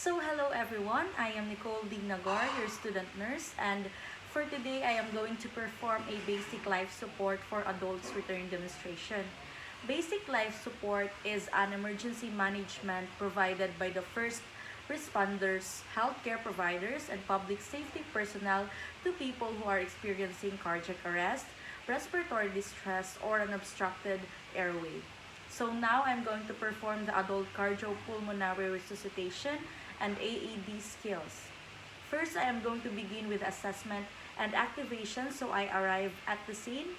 So hello everyone, I am Nicole Dignagor, your student nurse, and for today I am going to perform a basic life support for adults return demonstration. Basic life support is an emergency management provided by the first responders, healthcare providers, and public safety personnel to people who are experiencing cardiac arrest, respiratory distress, or an obstructed airway. So now I'm going to perform the adult cardiopulmonary resuscitation and AED skills. First, I am going to begin with assessment and activation. So I arrive at the scene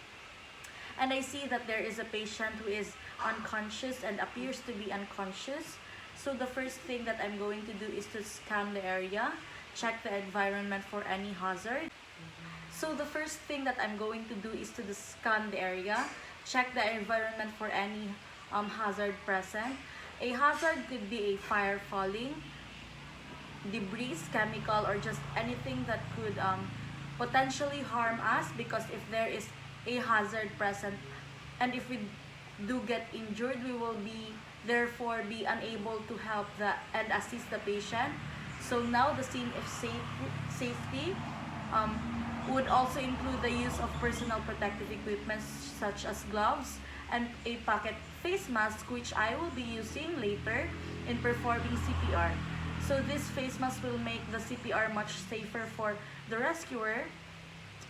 and I see that there is a patient who is unconscious and appears to be unconscious. So the first thing that I'm going to do is to scan the area, check the environment for any hazard. So the first thing that I'm going to do is to scan the area, check the environment for any hazard present. A hazard could be a fire falling, debris, chemical, or just anything that could potentially harm us, because if there is a hazard present and if we do get injured, we will therefore be unable to help and assist the patient. So now the scene of safety would also include the use of personal protective equipment such as gloves and a pocket face mask, which I will be using later in performing CPR. So this face mask will make the CPR much safer for the rescuer,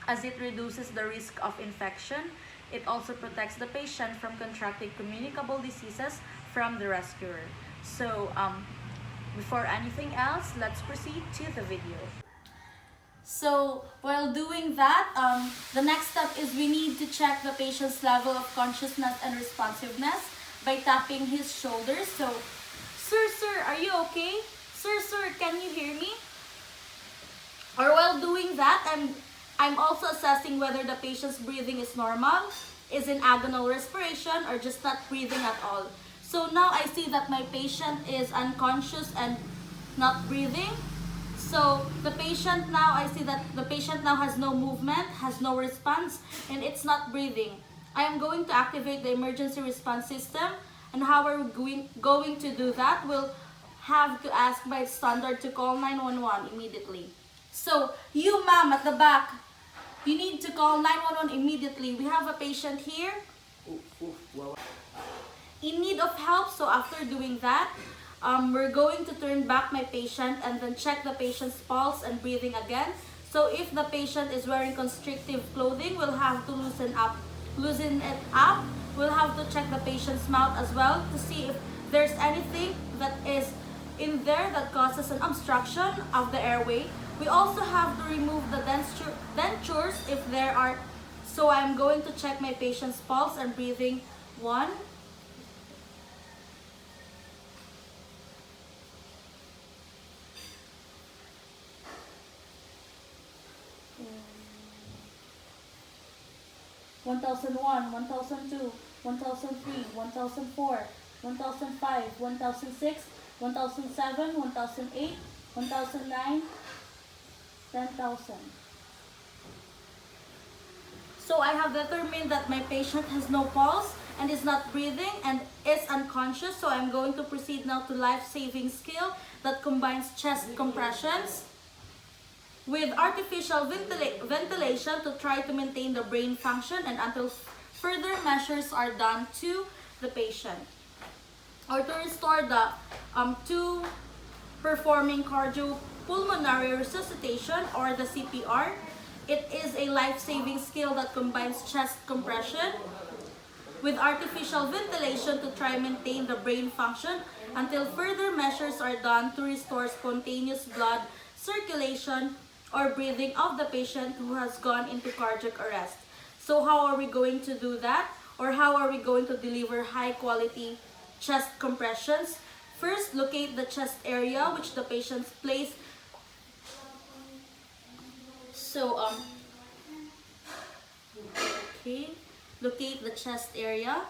as it reduces the risk of infection. It also protects the patient from contracting communicable diseases from the rescuer. So before anything else, let's proceed to the video. So while doing that, the next step is we need to check the patient's level of consciousness and responsiveness by tapping his shoulders. So, sir, are you okay? Sir, can you hear me? Or while doing that, I'm also assessing whether the patient's breathing is normal, is in agonal respiration, or just not breathing at all. So now I see that my patient is unconscious and not breathing. So the patient now, I see that the patient now has no movement, has no response, and it's not breathing. I am going to activate the emergency response system, and how are we going to do that? We'll have to ask by standard to call 911 immediately. So you, ma'am, at the back, you need to call 911 immediately. We have a patient here in need of help. So after doing that, we're going to turn back my patient and then check the patient's pulse and breathing again. So if the patient is wearing constrictive clothing, we'll have to loosen it up. We'll have to check the patient's mouth as well to see if there's anything that is in there that causes an obstruction of the airway. We also have to remove the dentures if there are. So I'm going to check my patient's pulse and breathing. 1, 1001, 1002, 1003, 1004, 1005, 1006, 1007, 1008, 1009, 10,000. So I have determined that my patient has no pulse and is not breathing and is unconscious. So I'm going to proceed now to life-saving skill that combines chest compressions with artificial ventilation to try to maintain the brain function and until further measures are done to the patient. Or to restore the to performing cardiopulmonary resuscitation or the CPR. It is a life-saving skill that combines chest compression with artificial ventilation to try maintain the brain function until further measures are done to restore spontaneous blood circulation or breathing of the patient who has gone into cardiac arrest. So how are we going to do that? Or how are we going to deliver high-quality chest compressions? First, locate the chest area which the patient's placed. So, okay, locate the chest area.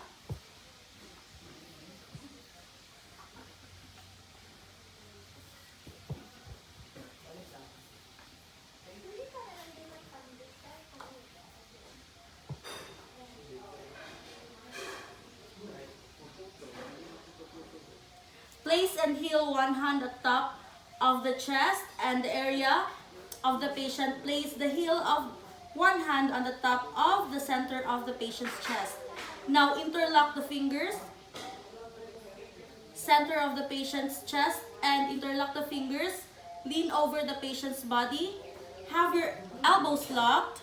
Place and heel one hand atop of the chest and the area of the patient. Place the heel of one hand on the top of the center of the patient's chest. Now interlock the fingers, center of the patient's chest, and interlock the fingers. Lean over the patient's body. Have your elbows locked.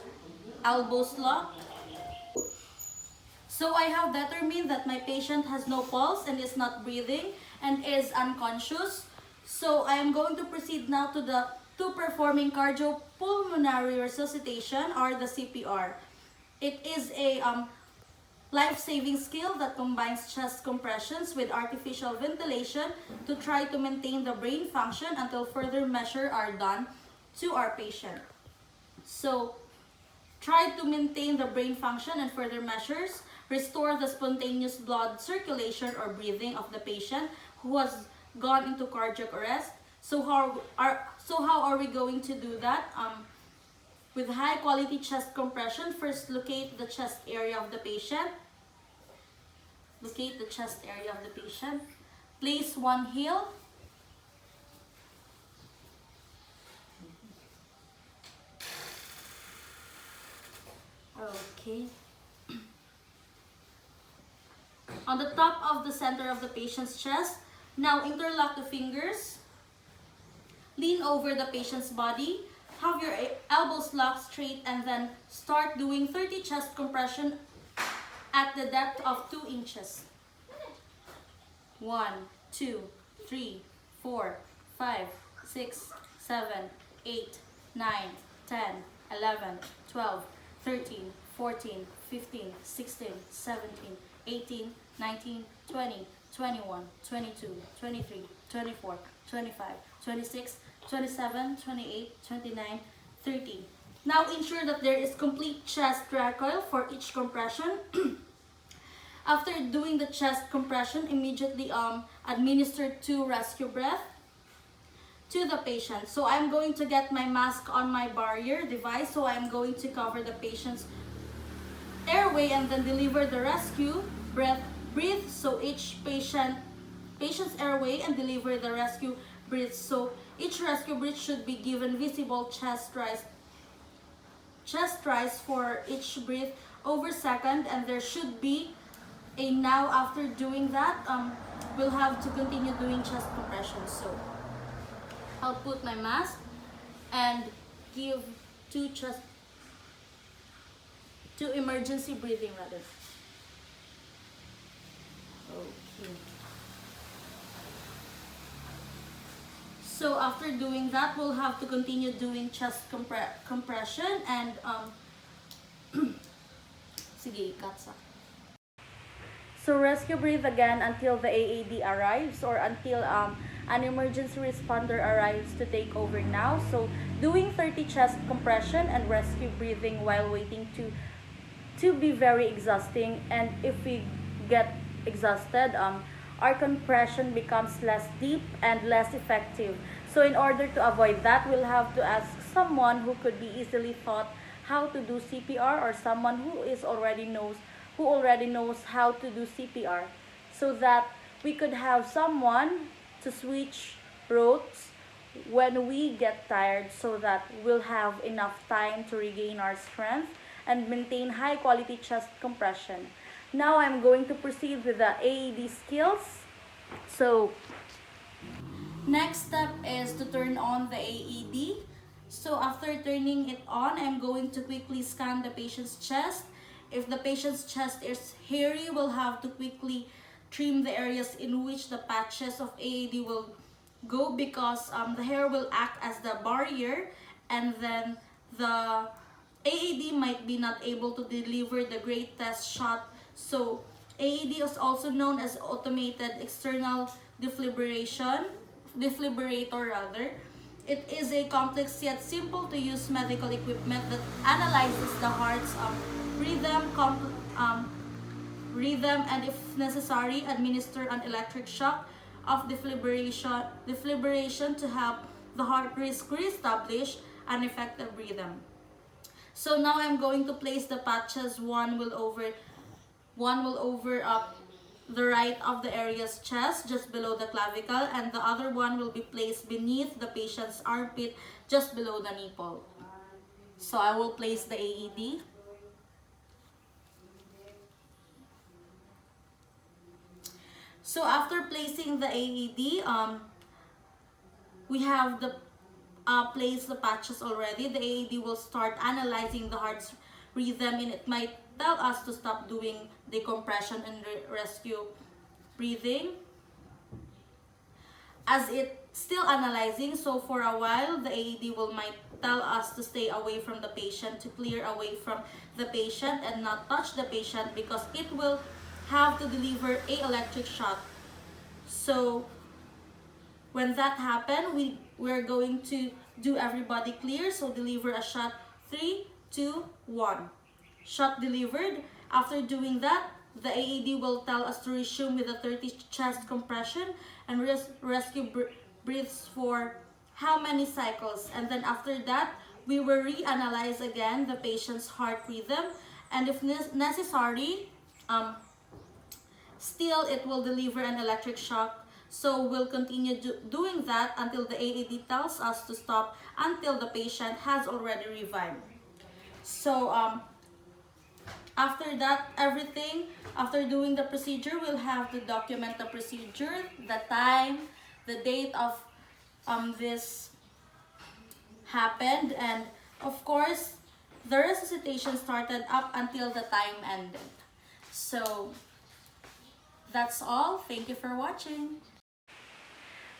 Elbows locked. So I have determined that my patient has no pulse and is not breathing and is unconscious. So I am going to proceed now to performing cardiopulmonary resuscitation, or the CPR. It is a life-saving skill that combines chest compressions with artificial ventilation to try to maintain the brain function until further measures are done to our patient. So try to maintain the brain function and further measures. Restore the spontaneous blood circulation or breathing of the patient who has gone into cardiac arrest. So how are we going to do that? With high quality chest compression, first locate the chest area of the patient. Locate the chest area of the patient. Place one heel. Okay. On the top of the center of the patient's chest. Now interlock the fingers. Lean over the patient's body. Have your elbows locked straight and then start doing 30 chest compression at the depth of 2 inches. 1, 2, 3, 4, 5, 6, 7, 8, 9, 10, 11, 12, 13, 14, 15, 16, 17, 18, 19, 20, 21, 22, 23, 24, 25, 26, 27, 28, 29, 30. Now ensure that there is complete chest recoil for each compression. After doing the chest compression, immediately administer 2 rescue breath to the patient. So I'm going to get my mask on my barrier device. So I'm going to cover the patient's airway and then deliver the rescue breath. Breathe so each patient's airway and deliver the rescue breath. So each rescue breath should be given visible chest rise for each breath over second, and there should be a now after doing that. We'll have to continue doing chest compression. So I'll put my mask and give 2 emergency breathing rather. Okay. So after doing that, we'll have to continue doing chest compression and sige, katsa. So rescue breathe again until the AED arrives or until an emergency responder arrives to take over now. So doing 30 chest compression and rescue breathing while waiting to be very exhausting, and if we get exhausted, our compression becomes less deep and less effective. So in order to avoid that, we'll have to ask someone who could be easily taught how to do CPR, or someone who already knows how to do CPR, so that we could have someone to switch routes when we get tired, so that we'll have enough time to regain our strength and maintain high quality chest compression. Now I'm going to proceed with the AED skills. So next step is to turn on the AED. So after turning it on, I'm going to quickly scan the patient's chest. If the patient's chest is hairy, we'll have to quickly trim the areas in which the patches of AED will go, because the hair will act as the barrier, and then the AED might be not able to deliver the greatest shot. So AED is also known as automated external defibrillator rather. It is a complex yet simple to use medical equipment that analyzes the heart's rhythm, and if necessary, administer an electric shock of defibrillation to help the heart reestablish an effective rhythm. So now I'm going to place the patches. One will over the right of the area's chest, just below the clavicle, and the other one will be placed beneath the patient's armpit, just below the nipple. So I will place the AED. So after placing the AED, we have the place the patches already. The AED will start analyzing the heart's rhythm, and it might tell us to stop doing decompression and rescue breathing. As it's still analyzing, so for a while, the AED might tell us to stay away from the patient, to clear away from the patient and not touch the patient, because it will have to deliver a electric shock. So when that happens, we're going to do everybody clear. So deliver a shot. 3, 2, 1. Shot delivered. After doing that, the AED will tell us to resume with a 30 chest compression and rescue breaths for how many cycles. And then after that, we will reanalyze again the patient's heart rhythm. And if necessary, still it will deliver an electric shock. So we'll continue doing that until the AED tells us to stop, until the patient has already revived. So after that, after doing the procedure, we'll have to document the procedure, the time, the date of this happened, and of course, the resuscitation started up until the time ended. So that's all. Thank you for watching.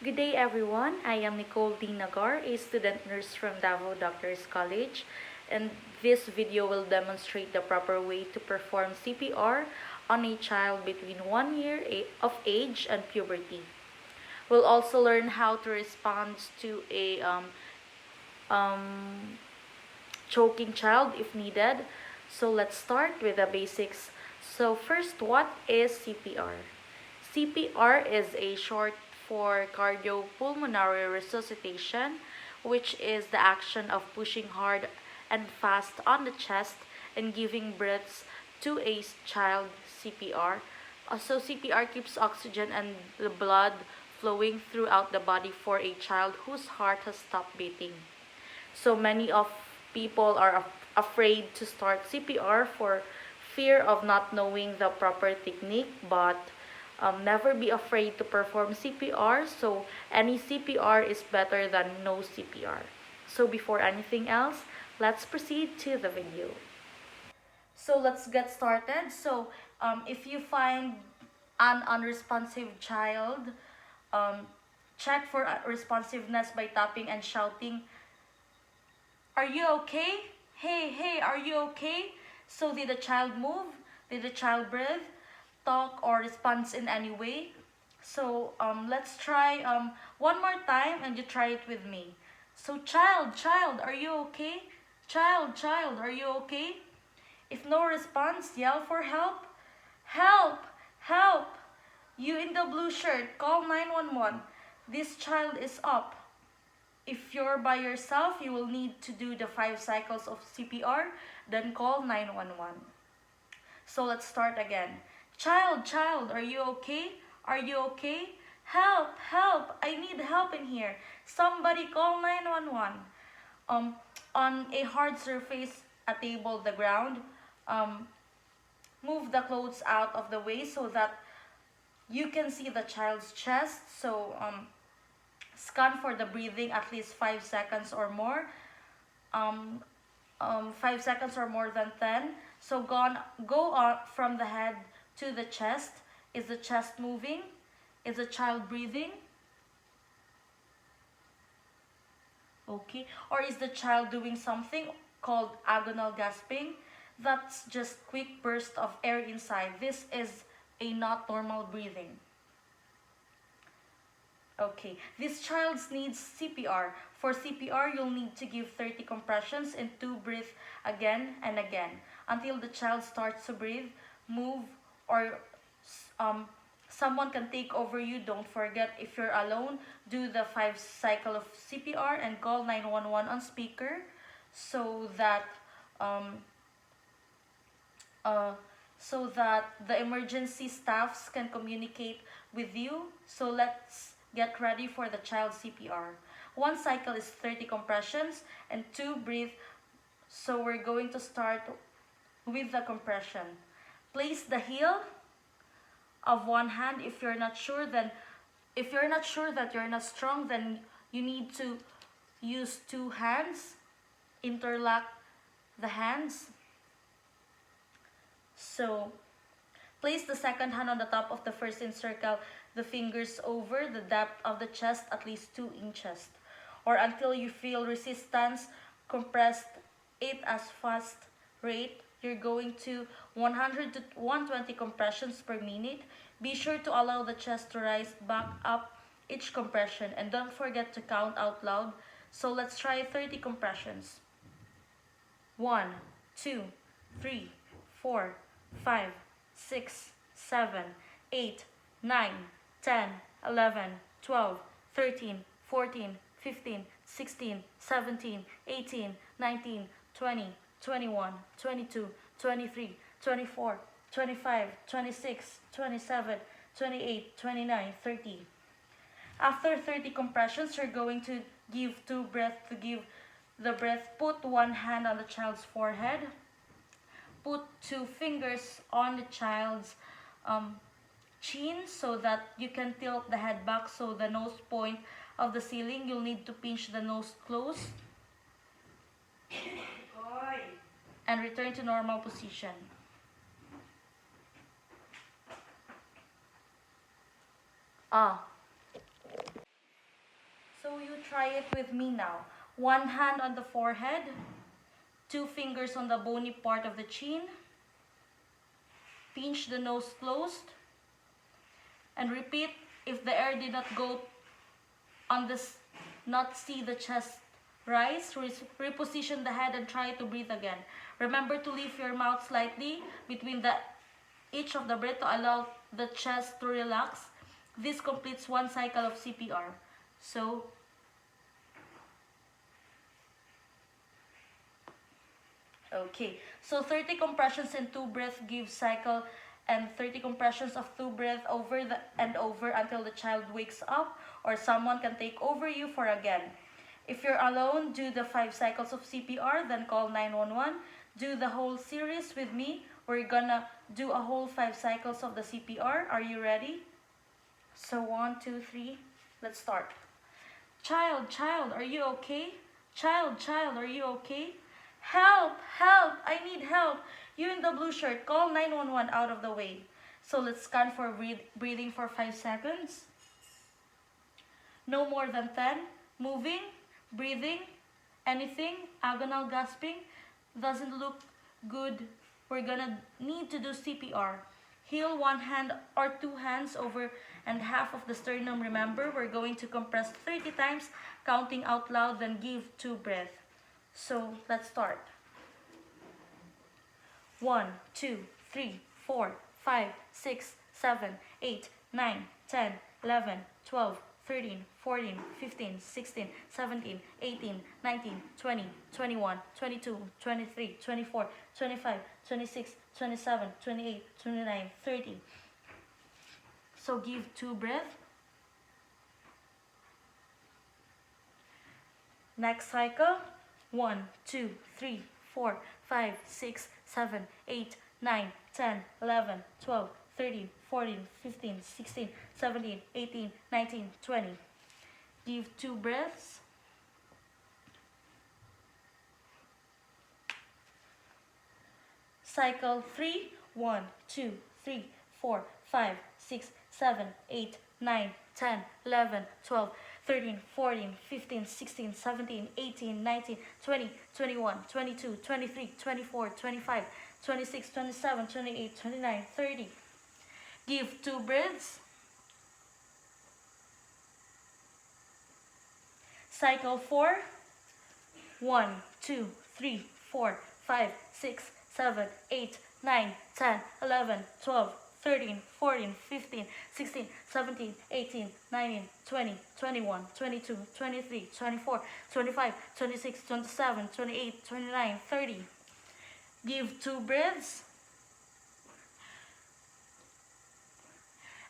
Good day everyone, I am Nicole D. Nagar, a student nurse from Davao Doctors College, and this video will demonstrate the proper way to perform CPR on a child between 1 year of age and puberty. We'll also learn how to respond to a choking child if needed. So let's start with the basics. So first, what is CPR? CPR is a short for cardiopulmonary resuscitation, which is the action of pushing hard and fast on the chest and giving breaths to a child. CPR. So CPR keeps oxygen and the blood flowing throughout the body for a child whose heart has stopped beating. So many of people are afraid to start CPR for fear of not knowing the proper technique, but never be afraid to perform CPR. So any CPR is better than no CPR. So before anything else, let's proceed to the video. So let's get started. So if you find an unresponsive child, check for responsiveness by tapping and shouting, "Are you okay? Hey, hey, are you okay?" So did the child move? Did the child breathe, talk, or respond in any way? So let's try one more time, and you try it with me. So child, are you okay? Child, are you okay? If no response, yell for help. Help! Help! You in the blue shirt, call 911. This child is up. If you're by yourself, you will need to do the 5 cycles of CPR, then call 911. So let's start again. Child, are you okay? Are you okay? Help, help, I need help in here. Somebody call 911. On a hard surface, a table, the ground, move the clothes out of the way so that you can see the child's chest. So scan for the breathing at least 5 seconds or more. 5 seconds or more than 10. So go on from the head to the chest. Is the chest moving? Is the child breathing? Okay. Or is the child doing something called agonal gasping? That's just quick burst of air inside. This is a not normal breathing. Okay, this child needs CPR. For CPR, you'll need to give 30 compressions and 2 breathe again and again until the child starts to breathe, move, or someone can take over you. Don't forget, if you're alone, do the 5 cycle of CPR and call 911 on speaker so that so that the emergency staffs can communicate with you. So let's get ready for the child CPR. One cycle is 30 compressions and 2 breathe. So we're going to start with the compression. Place the heel of one hand. If you're not sure that you're not strong, then you need to use 2 hands. Interlock the hands. So place the second hand on the top of the first, encircle the fingers over the depth of the chest at least 2 inches, or until you feel resistance. Compress it as fast rate. You're going to 100 to 120 compressions per minute. Be sure to allow the chest to rise back up each compression, and don't forget to count out loud. So let's try 30 compressions. 1, 2, 3, 4, 5, 6, 7, 8, 9, 10, 11, 12, 13, 14, 15, 16, 17, 18, 19, 20, 21, 22, 23, 24, 25, 26, 27, 28, 29, 30. After 30 compressions, you're going to give 2 breaths. To give the breath, put one hand on the child's forehead. Put 2 fingers on the child's chin so that you can tilt the head back so the nose point of the ceiling. You'll need to pinch the nose close and return to normal position. So you try it with me now. One hand on the forehead, 2 fingers on the bony part of the chin. Pinch the nose closed and repeat. If the air did not go on this, not see the chest rise, reposition the head and try to breathe again. Remember to lift your mouth slightly between each of the breath to allow the chest to relax. This completes 1 cycle of CPR. So okay, so 30 compressions and 2 breath give cycle, and 30 compressions of 2 breath over and over until the child wakes up, or someone can take over you for again. If you're alone, do the 5 cycles of CPR, then call 911. Do the whole series with me. We're gonna do a whole 5 cycles of the CPR. Are you ready? So 1, 2, 3, let's start. Child, child, are you okay? Child, child, are you okay? Help, help, I need help. You in the blue shirt, call 911 out of the way. So let's scan for breathing for 5 seconds. No more than 10. Moving, breathing, anything, agonal gasping, doesn't look good. We're gonna need to do CPR. Heel 1 hand or 2 hands over and half of the sternum. Remember, we're going to compress 30 times, counting out loud, then give 2 breaths. So let's start. 1, 2, 3, 4, 5, 6, 7, 8, 9, 10, 11, 12, 13, 14, 15, 16, 17, 18, 19, 20, 21, 22, 23, 24, 25, 26, 27, 28, 29, 30. So give 2 breaths. Next cycle. 1, 2, 3, 4, 5, 6, 7, 8, 9, 10, 11, 12, 13, 14, 15, 16, 17, 18, 19, 20. Give 2 breaths. Cycle 3. 1, 2, 3, 4, 5, 6, 7, 8, 9, 10, 11, 12, 13, 14, 15, 16, 17, 18, 19, 20, 21, 22, 23, 24, 25, 26, 27, 28, 29, 30. Give 2 breaths. Cycle 4. 1, 2, 3, 4, 5, 6, 7, 8, 9, 10, 11, 12, 13, 14, 15, 16, 17, 18, 19, 20, 21, 22, 23, 24, 25, 26, 27, 28, 29, 30. Give 2 breaths.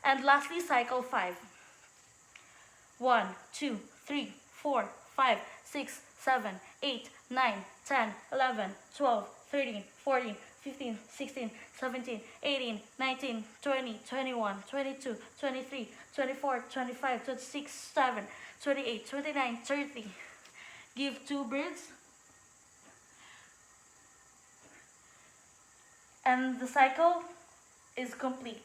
And lastly, cycle 5. 1, 2, 3, 4, 5, 6, 7, 8, 9, 10, 11, 12, 13, 14, 15, 16, 17, 18, 19, 20, 21, 22, 23, 24, 25, 26, 7, 28, 29, 30. Give 2 breaths. And the cycle is complete.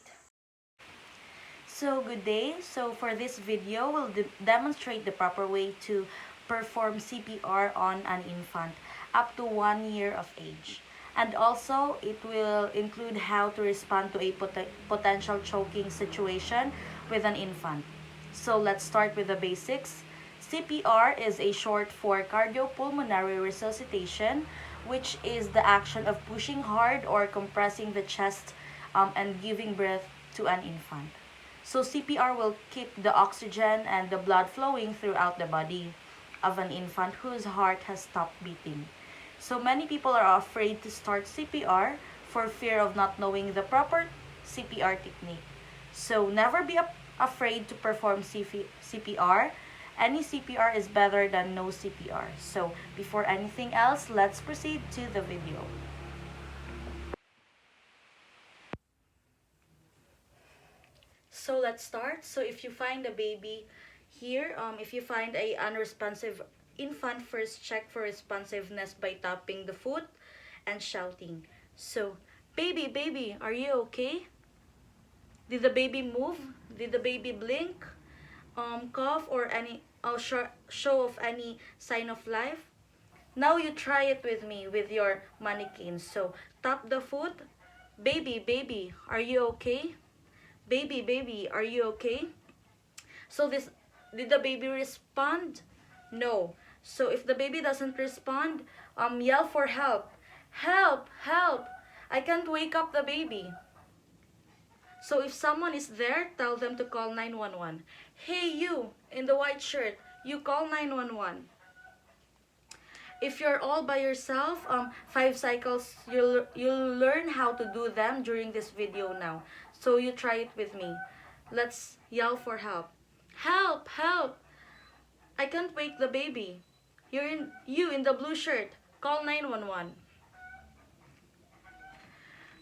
So good day. So for this video, we'll demonstrate the proper way to perform CPR on an infant up to 1 year of age. And also, it will include how to respond to a potential choking situation with an infant. So let's start with the basics. CPR is a short for cardiopulmonary resuscitation, which is the action of pushing hard or compressing the chest and giving breath to an infant. So CPR will keep the oxygen and the blood flowing throughout the body of an infant whose heart has stopped beating. So many people are afraid to start CPR for fear of not knowing the proper CPR technique. So never be afraid to perform CPR. Any CPR is better than no CPR. So before anything else, let's proceed to the video. So let's start. So if you find a baby here, if you find a unresponsive infant, first check for responsiveness by tapping the foot and shouting. So, baby, baby, are you okay? Did the baby move? Did the baby blink? Cough or any show of any sign of life? Now you try it with me with your mannequin. So tap the foot. Baby, baby, are you okay? Baby, baby, are you okay? So did the baby respond? No. So if the baby doesn't respond, yell for help. Help, help! I can't wake up the baby. So if someone is there, tell them to call 911. Hey you, in the white shirt, you call 911. If you're all by yourself, 5 cycles, you'll learn how to do them during this video now. So you try it with me. Let's yell for help. Help, help! I can't wake the baby. You in the blue shirt, call 911.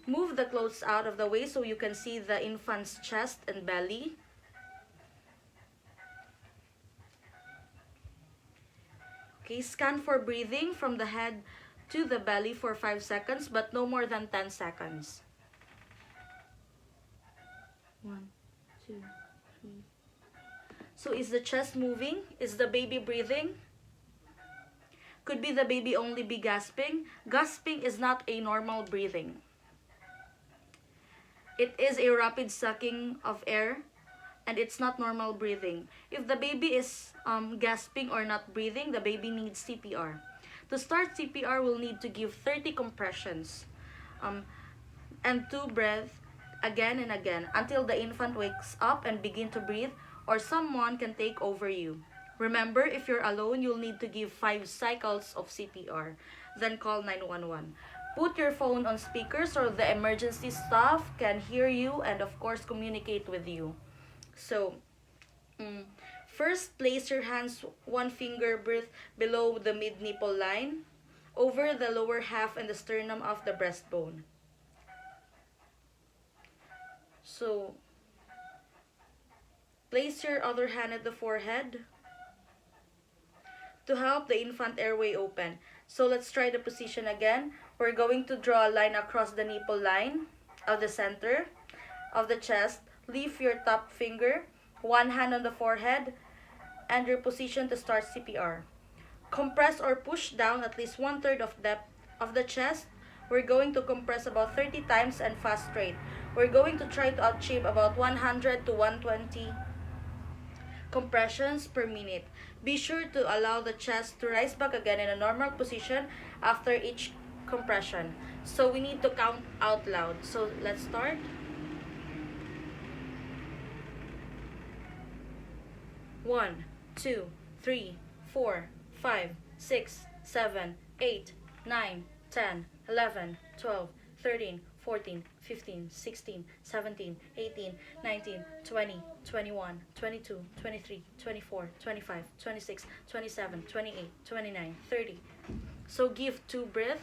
Move the clothes out of the way so you can see the infant's chest and belly. Okay, scan for breathing from the head to the belly for 5 seconds, but no more than 10 seconds. 1, 2, 3. So is the chest moving? Is the baby breathing? Could be the baby only be gasping. Gasping is not a normal breathing. It is a rapid sucking of air, and it's not normal breathing. If the baby is gasping or not breathing, the baby needs CPR. To start CPR, we'll need to give 30 compressions and 2 breaths again and again until the infant wakes up and begin to breathe, or someone can take over you. Remember, if you're alone, you'll need to give 5 cycles of CPR. Then call 911. Put your phone on speaker so the emergency staff can hear you and of course communicate with you. So, first place your hands 1 finger breadth below the mid-nipple line, over the lower half and the sternum of the breastbone. So, place your other hand at the forehead to help the infant airway open. So let's try the position again. We're going to draw a line across the nipple line of the center of the chest. Leave your top finger, 1 hand on the forehead, and your position to start CPR. Compress or push down at least 1/3 of depth of the chest. We're going to compress about 30 times and fast rate. We're going to try to achieve about 100 to 120 compressions per minute. Be sure to allow the chest to rise back again in a normal position after each compression. So we need to count out loud. So let's start. 1, 2, 3, 4, 5, 6, 7, 8, 9, 10, 11, 12, 13, 14, 15, 16, 17, 18, 19, 20, 21, 22, 23, 24, 25, 26, 27, 28, 29, 30. So give 2 breath.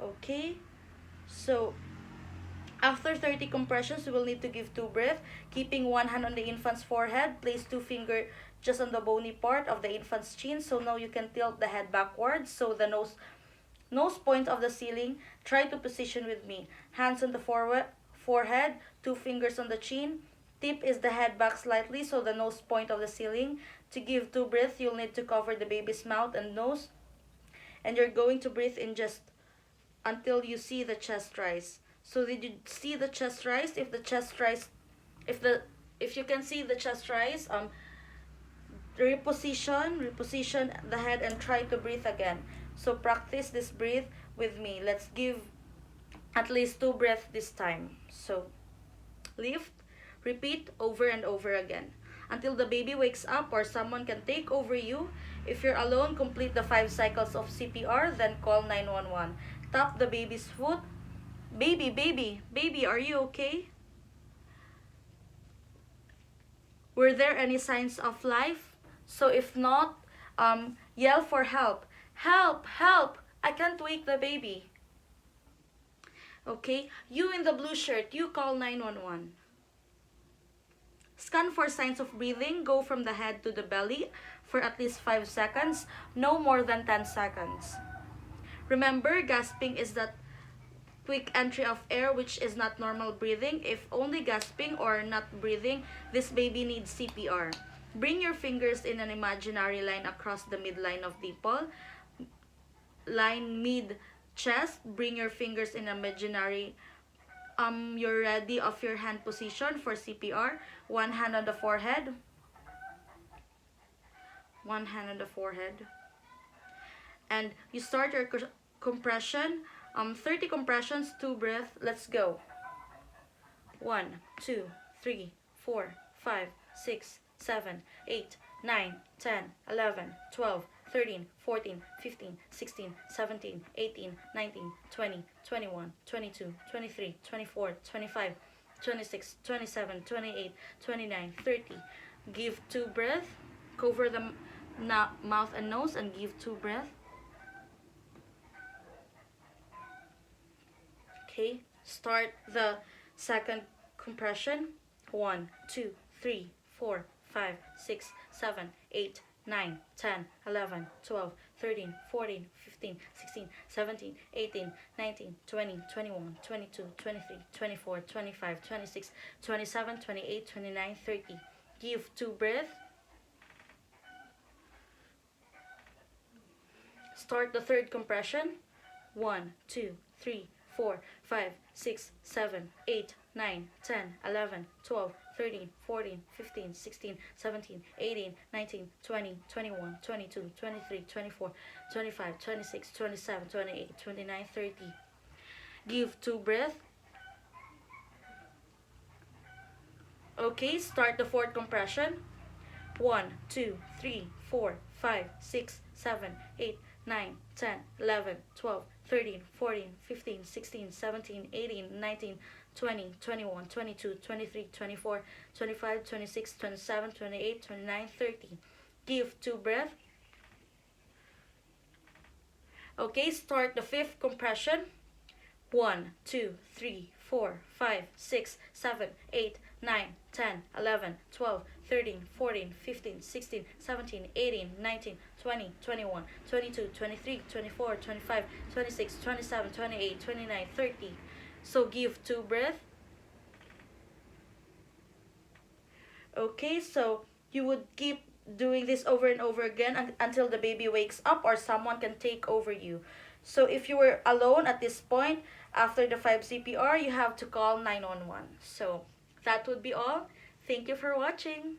Okay. So after 30 compressions, we will need to give 2 breath. Keeping one hand on the infant's forehead, place 2 fingers just on the bony part of the infant's chin. So now you can tilt the head backwards so the nose point of the ceiling. Try to position with me. Hands on the forehead, 2 fingers on the chin. Tip is the head back slightly so the nose point of the ceiling. To give 2 breaths, you'll need to cover the baby's mouth and nose. And you're going to breathe in just until you see the chest rise. So did you see the chest rise? If the chest rise, if you can see the chest rise, reposition the head and try to breathe again. So practice this breathe with me. Let's give at least 2 breaths this time. So lift, repeat over and over again until the baby wakes up or someone can take over you. If you're alone, complete the 5 cycles of CPR, then call 911. Tap the baby's foot. Baby, are you okay? Were there any signs of life? So if not, yell for help. Help, I can't wake the baby. Okay, you in the blue shirt, you call 911. Scan for signs of breathing. Go from the head to the belly for at least 5 seconds, no more than 10 seconds. Remember, gasping is that quick entry of air which is not normal breathing. If only gasping or not breathing, this baby needs CPR. Bring your fingers in an imaginary line across the midline of nipple. Line mid-chest. Bring your fingers in imaginary you're ready of your hand position for CPR. One hand on the forehead. One hand on the forehead. And you start your compression. 30 compressions, 2 breaths. Let's go. 1, 2, 3, 4, 5, 6, 7, 8, 9, 10, 11, 12, 13, 14, 15, 16, 17, 18, 19, 20, 21, 22, 23, 24, 25, 26, 27, 28, 29, 30. Give 2 breaths. Cover the mouth and nose and give 2 breaths. Okay, start the second compression. 1, 2, 3, 4, 5, 6, 7, 8, 9, 10, 11, 12, 13, 14, 15, 16, 17, 18, 19, 20, 21, 22, 23, 24, 25, 26, 27, 28, 29, 30. Give 2 breaths. Start the third compression. 1, 2, 3, 4, 5, 6, 7, 8, 9, 10, 11, 12, 13, 14, 15, 16, 17, 18, 19, 20, 21, 22, 23, 24, 25, 26, 27, 28, 29, 30. Give 2 breaths. Okay, start the fourth compression. 1, 2, 3, 4, 5, 6, 7, 8, 9, 10, 11, 12, 13, 14, 15, 16, 17, 18, 19, 20, 21, 22, 23, 24, 25, 26, 27, 28, 29, 30. Give 2 breaths. Okay, start the fifth compression. 1, 2, 3, 4, 5, 6, 7, 8, 9, 10, 11, 12, 13, 14, 15, 16, 17, 18, 19, 20, 21, 22, 23, 24, 25, 26, 27, 28, 29, 30. So give 2 breaths. Okay, so you would keep doing this over and over again until the baby wakes up or someone can take over you. So if you were alone at this point, after the 5 CPR, you have to call 911. So that would be all. Thank you for watching.